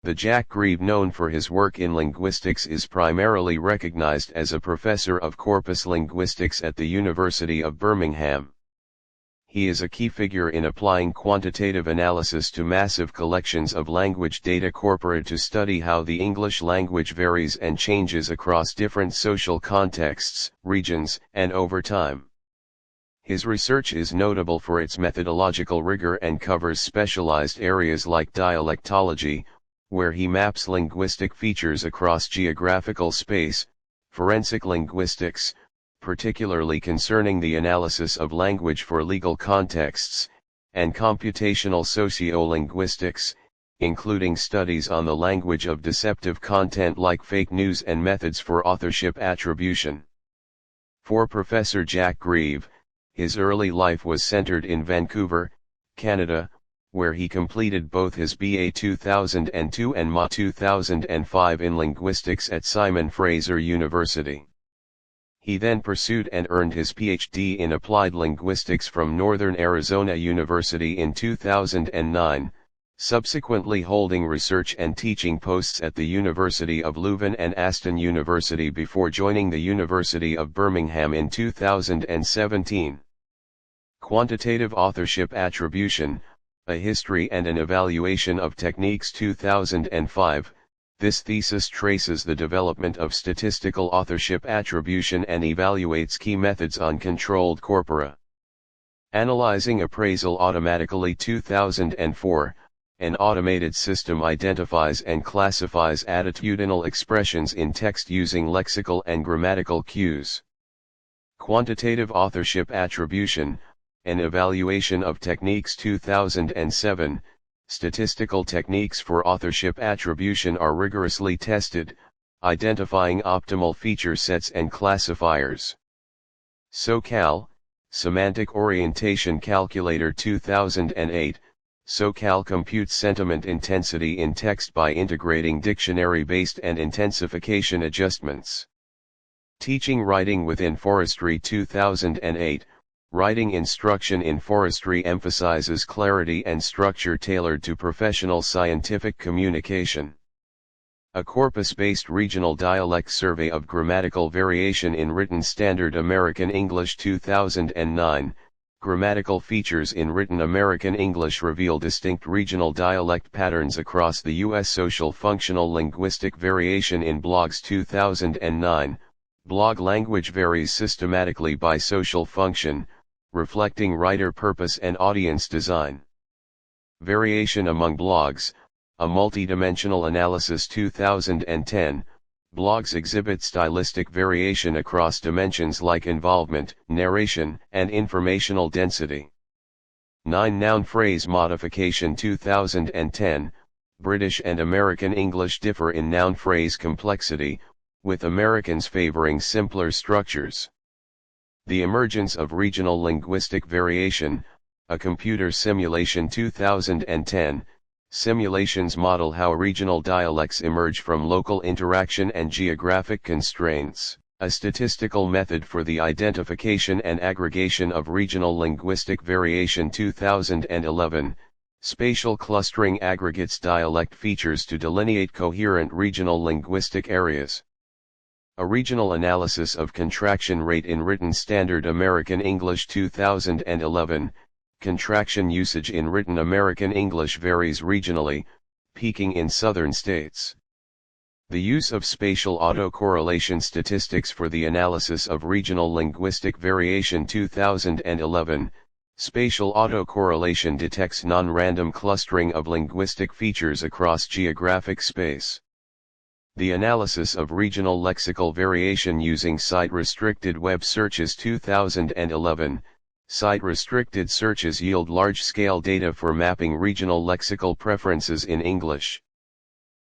The Jack Grieve, known for his work in linguistics, is primarily recognized as a professor of corpus linguistics at the University of Birmingham. He is a key figure in applying quantitative analysis to massive collections of language data corpora to study how the English language varies and changes across different social contexts, regions, and over time. His research is notable for its methodological rigor and covers specialized areas like dialectology, where he maps linguistic features across geographical space, forensic linguistics, particularly concerning the analysis of language for legal contexts, and computational sociolinguistics, including studies on the language of deceptive content like fake news and methods for authorship attribution. For Professor Jack Grieve, his early life was centered in Vancouver, Canada, where he completed both his BA 2002 and MA 2005 in linguistics at Simon Fraser University. He then pursued and earned his PhD in applied linguistics from Northern Arizona University in 2009, subsequently holding research and teaching posts at the University of Leuven and Aston University before joining the University of Birmingham in 2017. Quantitative Authorship Attribution, A History and an Evaluation of Techniques 2005. This thesis traces the development of statistical authorship attribution and evaluates key methods on controlled corpora. Analyzing Appraisal Automatically 2004, an automated system identifies and classifies attitudinal expressions in text using lexical and grammatical cues. Quantitative Authorship Attribution, an Evaluation of Techniques 2007, statistical techniques for authorship attribution are rigorously tested, identifying optimal feature sets and classifiers. SoCal, Semantic Orientation Calculator 2008, SoCal computes sentiment intensity in text by integrating dictionary-based and intensification adjustments. Teaching Writing Within Forestry 2008, Writing instruction in forestry emphasizes clarity and structure tailored to professional scientific communication. A corpus-based regional dialect survey of grammatical variation in Written Standard American English 2009, Grammatical features in Written American English reveal distinct regional dialect patterns across the U.S. Social Functional Linguistic Variation in Blogs 2009, Blog language varies systematically by social function, reflecting writer purpose and audience design. Variation among blogs, a multidimensional analysis 2010, blogs exhibit stylistic variation across dimensions like involvement, narration, and informational density. 9 Noun phrase modification 2010, British and American English differ in noun phrase complexity, with Americans favoring simpler structures. The Emergence of Regional Linguistic Variation, a computer simulation 2010, simulations model how regional dialects emerge from local interaction and geographic constraints, a statistical method for the identification and aggregation of regional linguistic variation 2011, spatial clustering aggregates dialect features to delineate coherent regional linguistic areas. A regional analysis of contraction rate in Written Standard American English 2011, contraction usage in Written American English varies regionally, peaking in southern states. The use of spatial autocorrelation statistics for the analysis of regional linguistic variation 2011, spatial autocorrelation detects non-random clustering of linguistic features across geographic space. The analysis of regional lexical variation using site-restricted web searches 2011, site-restricted searches yield large-scale data for mapping regional lexical preferences in English.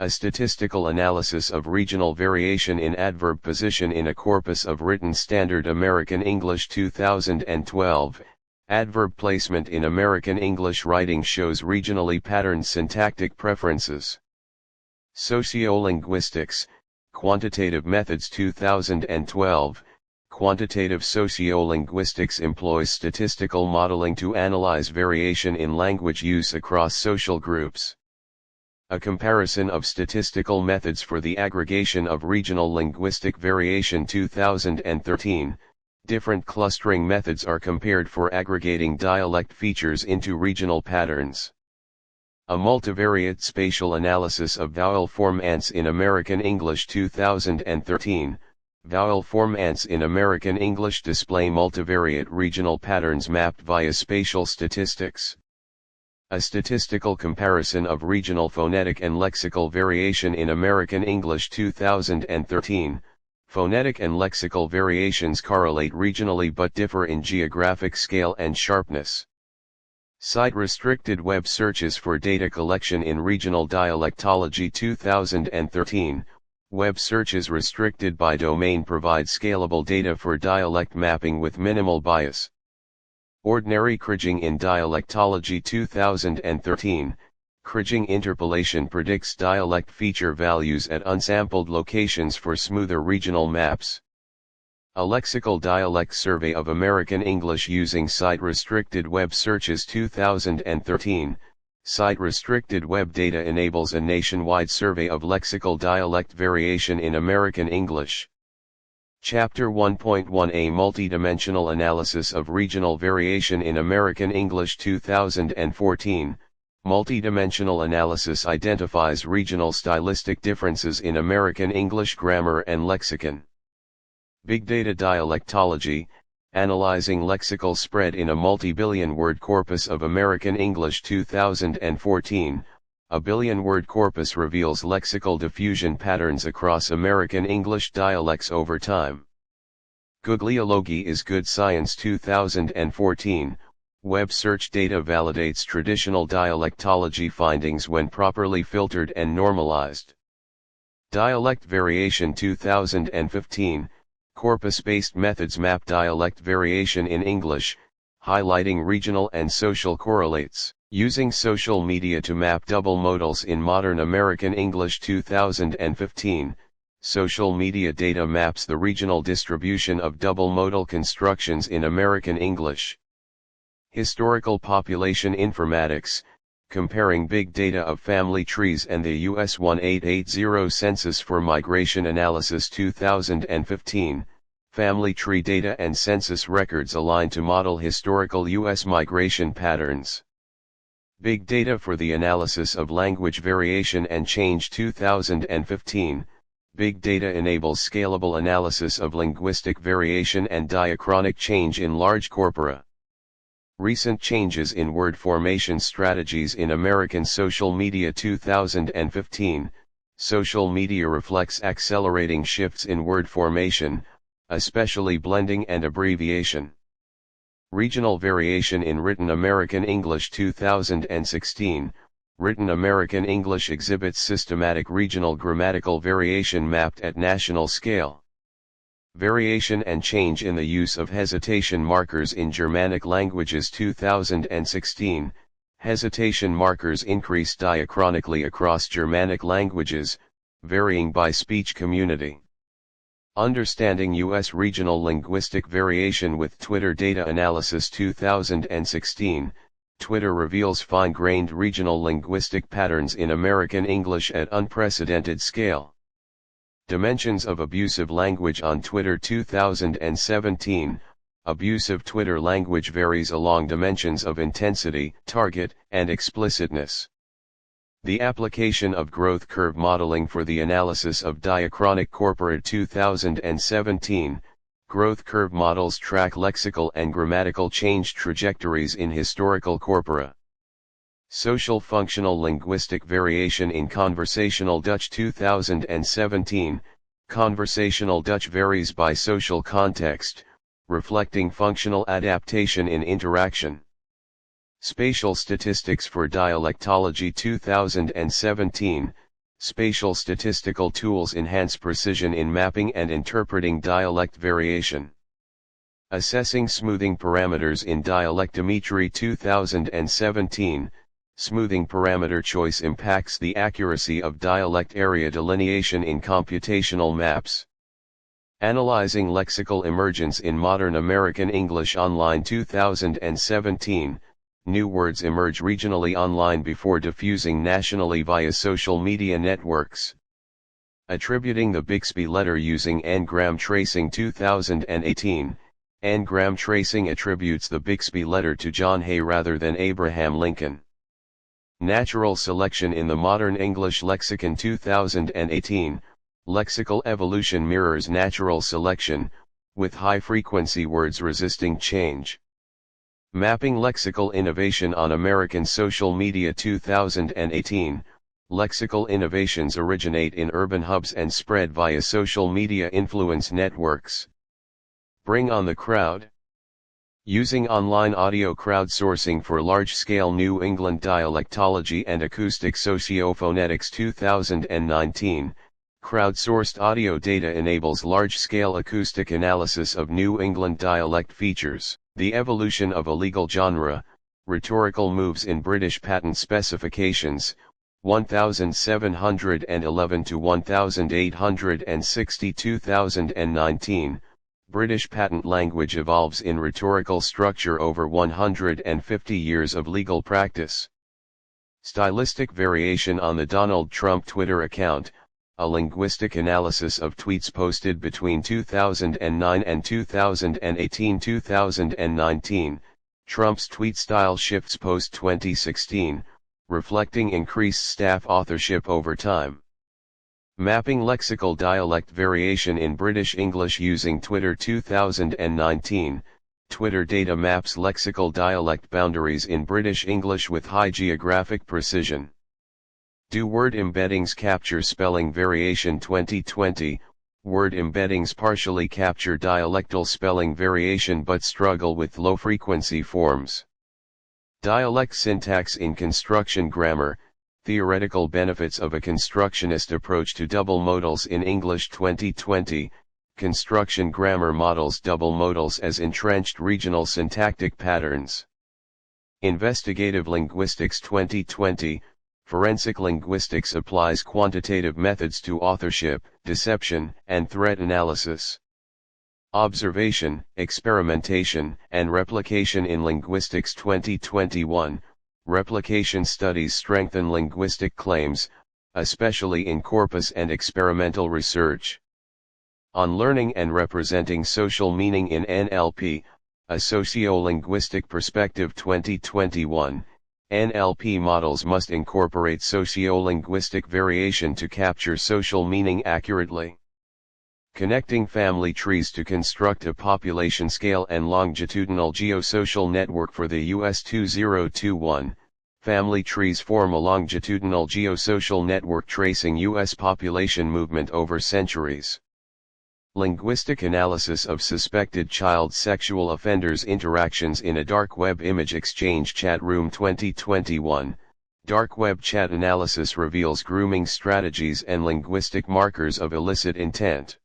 A statistical analysis of regional variation in adverb position in a corpus of Written Standard American English 2012, adverb placement in American English writing shows regionally patterned syntactic preferences. Sociolinguistics, Quantitative Methods 2012, Quantitative sociolinguistics employs statistical modeling to analyze variation in language use across social groups. A comparison of statistical methods for the aggregation of regional linguistic variation 2013, different clustering methods are compared for aggregating dialect features into regional patterns. A multivariate spatial analysis of vowel form ants in American English 2013, vowel form ants in American English display multivariate regional patterns mapped via spatial statistics. A statistical comparison of regional phonetic and lexical variation in American English 2013, phonetic and lexical variations correlate regionally but differ in geographic scale and sharpness. Site-restricted web searches for data collection in regional dialectology 2013, web searches restricted by domain provide scalable data for dialect mapping with minimal bias. Ordinary kriging in dialectology 2013, kriging interpolation predicts dialect feature values at unsampled locations for smoother regional maps. A lexical dialect survey of American English using site-restricted web searches 2013, site-restricted web data enables a nationwide survey of lexical dialect variation in American English. Chapter 1.1 A multidimensional analysis of regional variation in American English 2014. Multidimensional analysis identifies regional stylistic differences in American English grammar and lexicon. Big data dialectology, analyzing lexical spread in a multi-billion-word corpus of American English 2014. A billion-word corpus reveals lexical diffusion patterns across American English dialects over time. Googliology is good science 2014. Web search data validates traditional dialectology findings when properly filtered and normalized. Dialect variation 2015. Corpus-based methods map dialect variation in English, highlighting regional and social correlates. Using social media to map double modals in modern American English 2015, social media data maps the regional distribution of double modal constructions in American English. Historical population informatics, comparing big data of family trees and the US 1880 Census for Migration Analysis 2015, family tree data and census records align to model historical US migration patterns. Big Data for the Analysis of Language Variation and Change 2015, Big Data enables scalable analysis of linguistic variation and diachronic change in large corpora. Recent changes in word formation strategies in American social media 2015, social media reflects accelerating shifts in word formation, especially blending and abbreviation. Regional variation in Written American English 2016, Written American English exhibits systematic regional grammatical variation mapped at national scale. Variation and change in the use of hesitation markers in Germanic languages 2016, hesitation markers increase diachronically across Germanic languages, varying by speech community. Understanding U.S. Regional Linguistic Variation with Twitter Data Analysis 2016, Twitter reveals fine-grained regional linguistic patterns in American English at unprecedented scale. Dimensions of Abusive Language on Twitter 2017, abusive Twitter language varies along dimensions of intensity, target, and explicitness. The application of growth curve modeling for the analysis of diachronic corpora 2017, growth curve models track lexical and grammatical change trajectories in historical corpora. Social Functional Linguistic Variation in Conversational Dutch 2017, Conversational Dutch varies by social context, reflecting functional adaptation in interaction. Spatial Statistics for Dialectology 2017, Spatial statistical tools enhance precision in mapping and interpreting dialect variation. Assessing smoothing parameters in dialectometry 2017, smoothing parameter choice impacts the accuracy of dialect area delineation in computational maps. Analyzing lexical emergence in modern American English online 2017, New words emerge regionally online before diffusing nationally via social media networks. Attributing the Bixby letter using anagram tracing 2018, anagram tracing attributes the Bixby letter to John Hay rather than Abraham Lincoln. Natural selection in the Modern English Lexicon 2018, lexical evolution mirrors natural selection, with high-frequency words resisting change. Mapping lexical innovation on American social media 2018, lexical innovations originate in urban hubs and spread via social media influence networks. Bring on the crowd. Using online audio crowdsourcing for large-scale New England dialectology and acoustic sociophonetics 2019, crowdsourced audio data enables large-scale acoustic analysis of New England dialect features. The evolution of a legal genre, rhetorical moves in British patent specifications, 1711 to 1860 2019, British patent language evolves in rhetorical structure over 150 years of legal practice. Stylistic variation on the Donald Trump Twitter account, a linguistic analysis of tweets posted between 2009 and 2018-2019, Trump's tweet style shifts post-2016, reflecting increased staff authorship over time. Mapping lexical dialect variation in British English using Twitter 2019, Twitter data maps lexical dialect boundaries in British English with high geographic precision. Do word embeddings capture spelling variation 2020, word embeddings partially capture dialectal spelling variation but struggle with low-frequency forms. Dialect syntax in construction grammar, theoretical benefits of a constructionist approach to double modals in English 2020, construction grammar models double modals as entrenched regional syntactic patterns. Investigative linguistics 2020, forensic linguistics applies quantitative methods to authorship, deception, and threat analysis. Observation, experimentation, and replication in linguistics 2021, replication studies strengthen linguistic claims, especially in corpus and experimental research. On learning and representing social meaning in NLP, a socio-linguistic perspective 2021, NLP models must incorporate socio-linguistic variation to capture social meaning accurately. Connecting family trees to construct a population scale and longitudinal geosocial network for the US 2021, family trees form a longitudinal geosocial network tracing US population movement over centuries. Linguistic analysis of suspected child sexual offenders' interactions in a dark web image exchange chat room 2021, dark web chat analysis reveals grooming strategies and linguistic markers of illicit intent.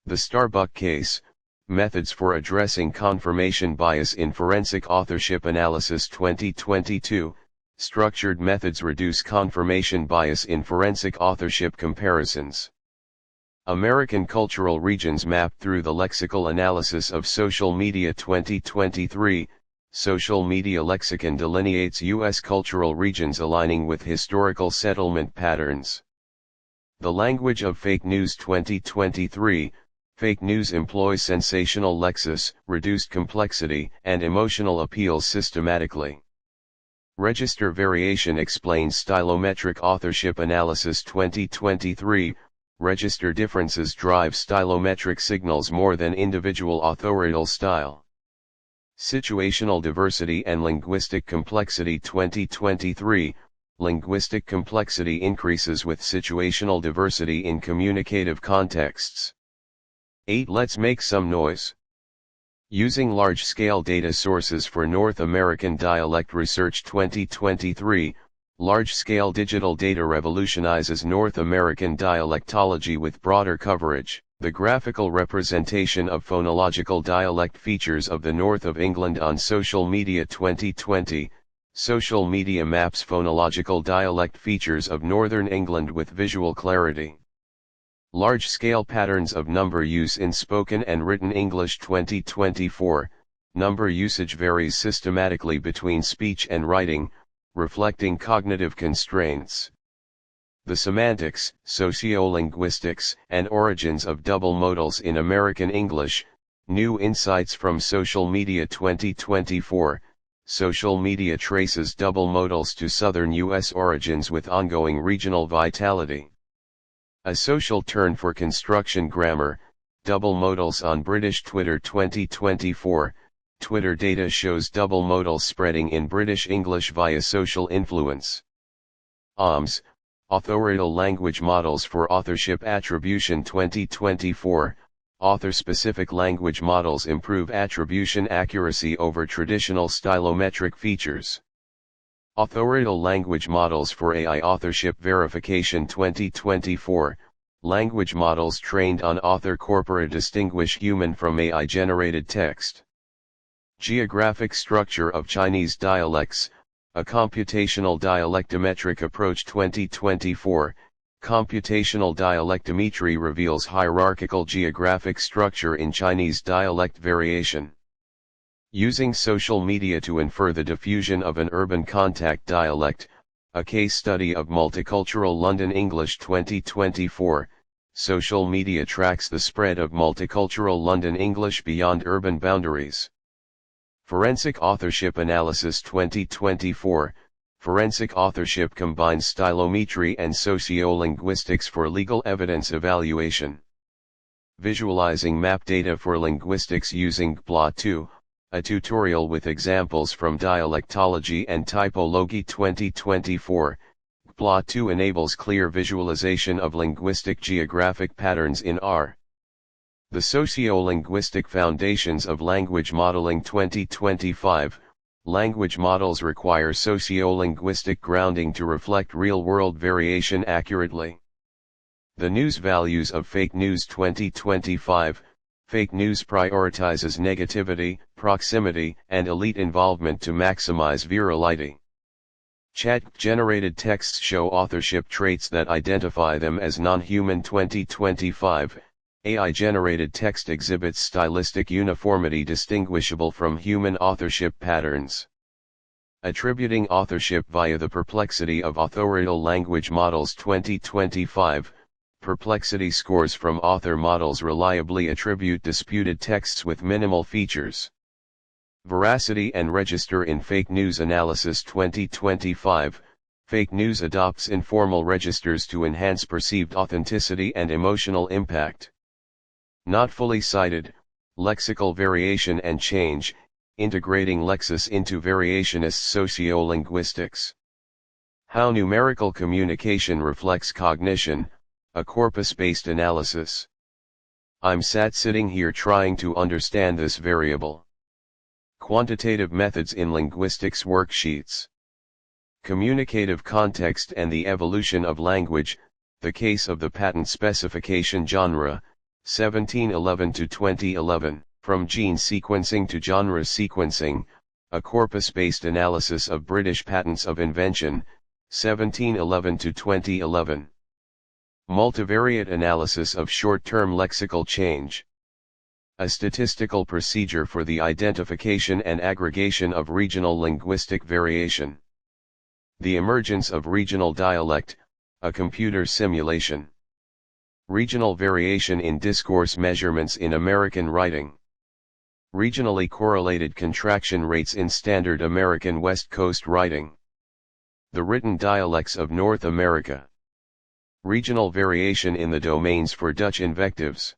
The Starbuck case, methods for addressing confirmation bias in forensic authorship analysis 2022, structured methods reduce confirmation bias in forensic authorship comparisons. American cultural regions mapped through the lexical analysis of social media 2023, social media lexicon delineates U.S. cultural regions aligning with historical settlement patterns. The language of fake news 2023, fake news employs sensational lexis, reduced complexity, and emotional appeals systematically. Register variation explains stylometric authorship analysis 2023, register differences drive stylometric signals more than individual authorial style. Situational diversity and linguistic complexity 2023, linguistic complexity increases with situational diversity in communicative contexts. 8. Let's make some noise. Using large-scale data sources for North American dialect research 2023, large-scale digital data revolutionizes North American dialectology with broader coverage. The graphical representation of phonological dialect features of the North of England on social media 2020, social media maps phonological dialect features of Northern England with visual clarity. Large-scale patterns of number use in spoken and written English 2024, Number usage varies systematically between speech and writing, reflecting cognitive constraints. The semantics, sociolinguistics, and origins of double modals in American English, New Insights from Social Media 2024, Social media traces double modals to Southern U.S. origins with ongoing regional vitality. A social turn for construction grammar, double modals on British Twitter 2024, Twitter data shows double modals spreading in British English via social influence. OMS, Authorial Language Models for Authorship Attribution 2024, author-specific language models improve attribution accuracy over traditional stylometric features. Authorial Language Models for AI Authorship Verification 2024, language models trained on author corpora distinguish human from AI-generated text. Geographic Structure of Chinese Dialects, a Computational Dialectometric Approach 2024, computational dialectometry reveals hierarchical geographic structure in Chinese dialect variation. Using social media to infer the diffusion of an urban contact dialect, a case study of Multicultural London English 2024, social media tracks the spread of multicultural London English beyond urban boundaries. Forensic Authorship Analysis 2024, forensic authorship combines stylometry and sociolinguistics for legal evidence evaluation. Visualizing map data for linguistics using GBLA2, a tutorial with examples from Dialectology and Typology 2024, GBLA2 enables clear visualization of linguistic geographic patterns in R. The Sociolinguistic Foundations of Language Modeling 2025, language models require sociolinguistic grounding to reflect real-world variation accurately. The News Values of Fake News 2025, fake news prioritizes negativity, proximity, and elite involvement to maximize virality. Chat-generated texts show authorship traits that identify them as non-human 2025, AI-generated text exhibits stylistic uniformity distinguishable from human authorship patterns. Attributing authorship via the perplexity of authorial language models 2025, perplexity scores from author models reliably attribute disputed texts with minimal features. Veracity and register in fake news analysis 2025, fake news adopts informal registers to enhance perceived authenticity and emotional impact. Not fully cited, lexical variation and change, integrating lexis into variationist sociolinguistics. How numerical communication reflects cognition, a corpus-based analysis. I'm sitting here trying to understand this variable. Quantitative methods in linguistics worksheets. Communicative context and the evolution of language, the case of the patent specification genre, 1711 to 2011, from gene sequencing to genre sequencing, a corpus-based analysis of British patents of invention, 1711 to 2011. Multivariate analysis of short-term lexical change. A statistical procedure for the identification and aggregation of regional linguistic variation. The emergence of regional dialect, a computer simulation. Regional variation in discourse measurements in American writing. Regionally correlated contraction rates in standard American West Coast writing. The written dialects of North America. Regional variation in the domains for Dutch invectives.